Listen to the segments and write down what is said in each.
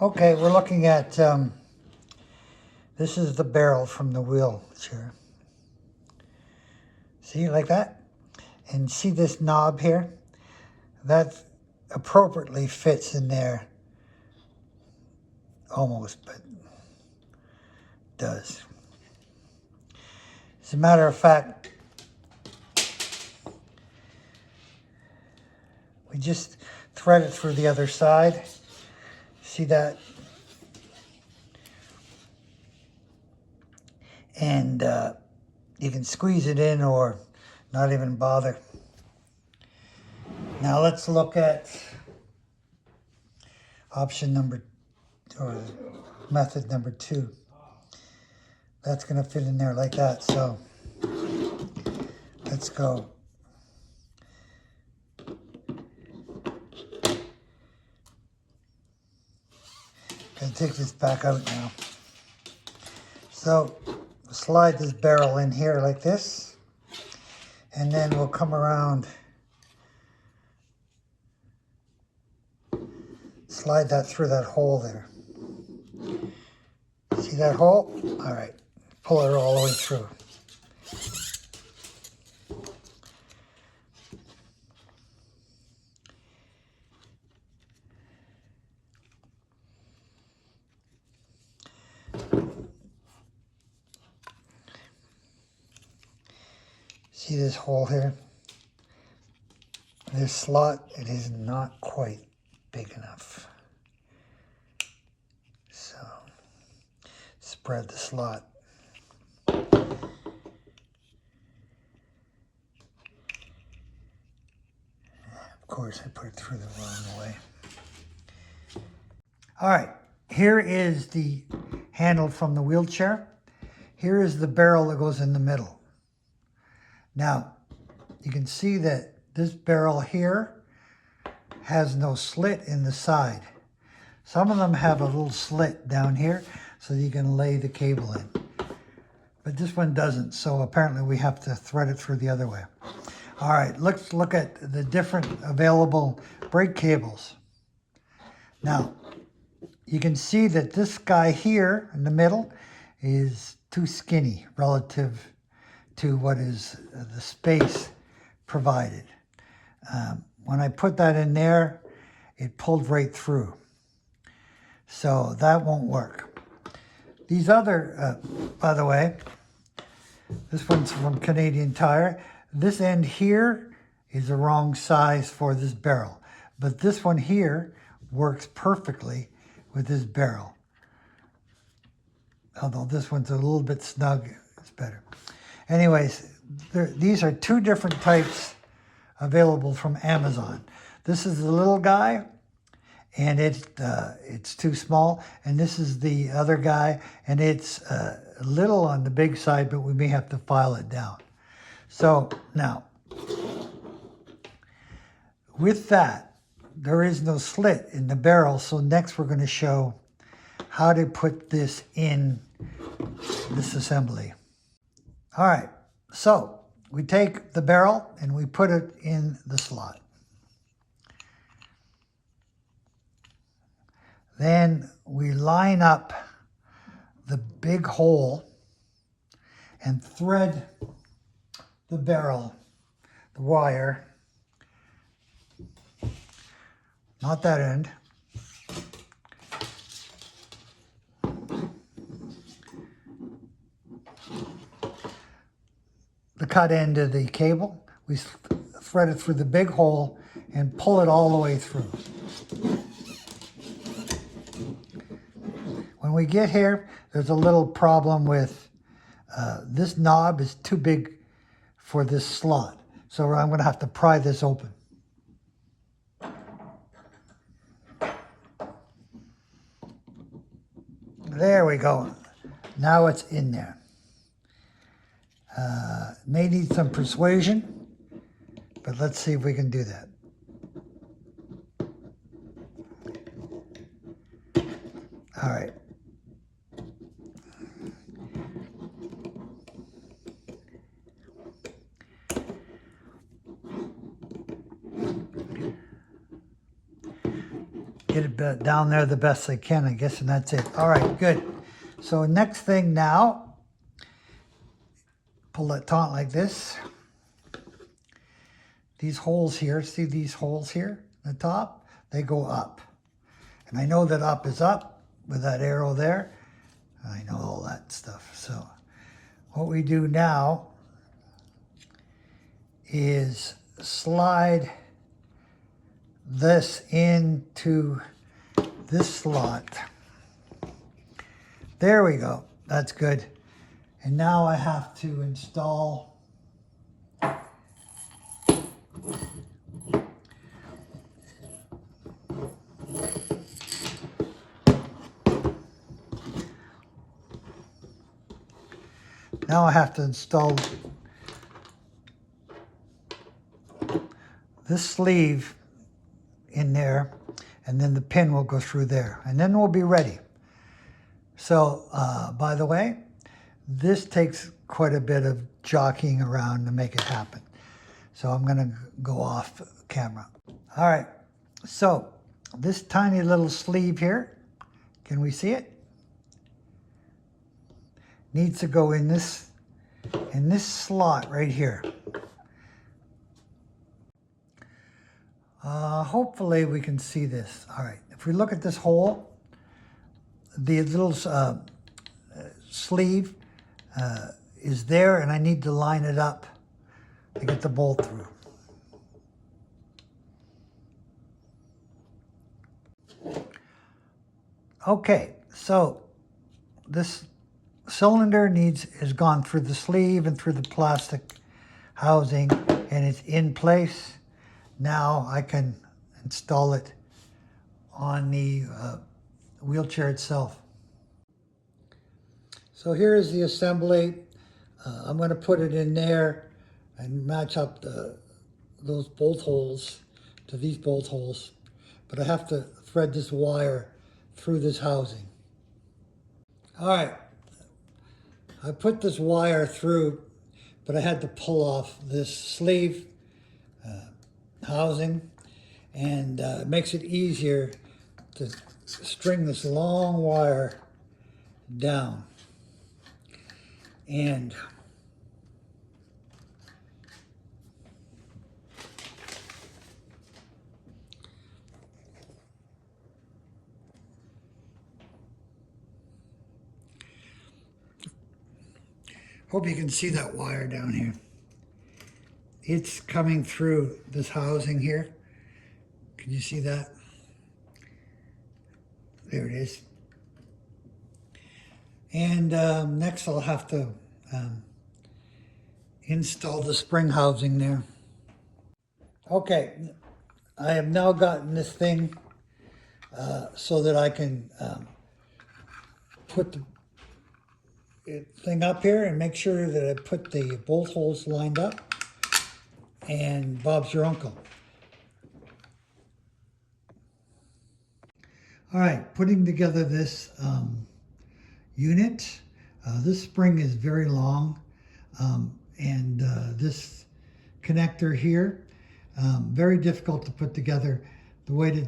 Okay, we're looking at, this is the barrel from the wheelchair. See, like that? And see this knob here? That appropriately fits in there. Almost, but does. As a matter of fact, we just thread it through the other side. See that? And you can squeeze it in or not even bother. Now let's look at option number, or method number 2. That's going to fit in there like that. So let's go. Gonna take this back out now. So slide this barrel in here like this, and then we'll come around, slide that through that hole there. See that hole? All right, pull it all the way through. See this hole here? This slot, it is not quite big enough. So, spread the slot. Of course, I put it through the wrong way. All right, here is the handle from the wheelchair. Here is the barrel that goes in the middle. Now, you can see that this barrel here has no slit in the side. Some of them have a little slit down here so that you can lay the cable in. But this one doesn't, so apparently we have to thread it through the other way. All right, let's look at the different available brake cables. Now, you can see that this guy here in the middle is too skinny relative to what is the space provided. When I put that in there, it pulled right through. So that won't work. These other, by the way, this one's from Canadian Tire. This end here is the wrong size for this barrel. But this one here works perfectly with this barrel. Although this one's a little bit snug, it's better. Anyways, these are 2 different types available from Amazon. This is the little guy, and it's too small. And this is the other guy, and it's a little on the big side, but we may have to file it down. So now, with that, there is no slit in the barrel. So next we're going to show how to put this in this assembly. All right, so we take the barrel and we put it in the slot. Then we line up the big hole and thread the barrel, the wire, not that end, the cut end of the cable. We thread it through the big hole and pull it all the way through. When we get here, there's a little problem with this knob is too big for this slot. So I'm going to have to pry this open. There we go. Now it's in there. May need some persuasion, but let's see if we can do that. All right. get it down there the best I can, I guess, and that's it. All right, good. So next thing now, pull that taut like this. These holes here, see these holes here at the top? They go up. And I know that up is up with that arrow there. I know all that stuff. So what we do now is slide this into this slot. There we go. That's good. And now I have to install this sleeve in there, and then the pin will go through there, and then we'll be ready. So, by the way, this takes quite a bit of jockeying around to make it happen. So I'm gonna go off camera. All right, so this tiny little sleeve here, can we see it? Needs to go in this slot right here. Hopefully we can see this. All right, if we look at this hole, the little sleeve is there, and I need to line it up to get the bolt through. Okay, so this cylinder has gone through the sleeve and through the plastic housing, and it's in place. Now I can install it on the wheelchair itself. So here is the assembly. I'm going to put it in there and match up those bolt holes to these bolt holes, but I have to thread this wire through this housing. All right, I put this wire through, but I had to pull off this sleeve housing, and it makes it easier to string this long wire down. And hope you can see that wire down here. It's coming through this housing here. Can you see that? There it is. And next I'll have to install the spring housing there. Okay, I have now gotten this thing so that I can put the thing up here and make sure that I put the bolt holes lined up. And Bob's your uncle. All right, putting together this unit. This spring is very long, and this connector here, very difficult to put together. The way to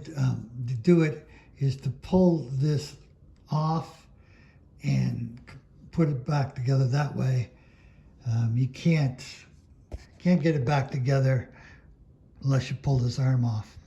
do it is to pull this off and put it back together that way. You can't get it back together unless you pull this arm off.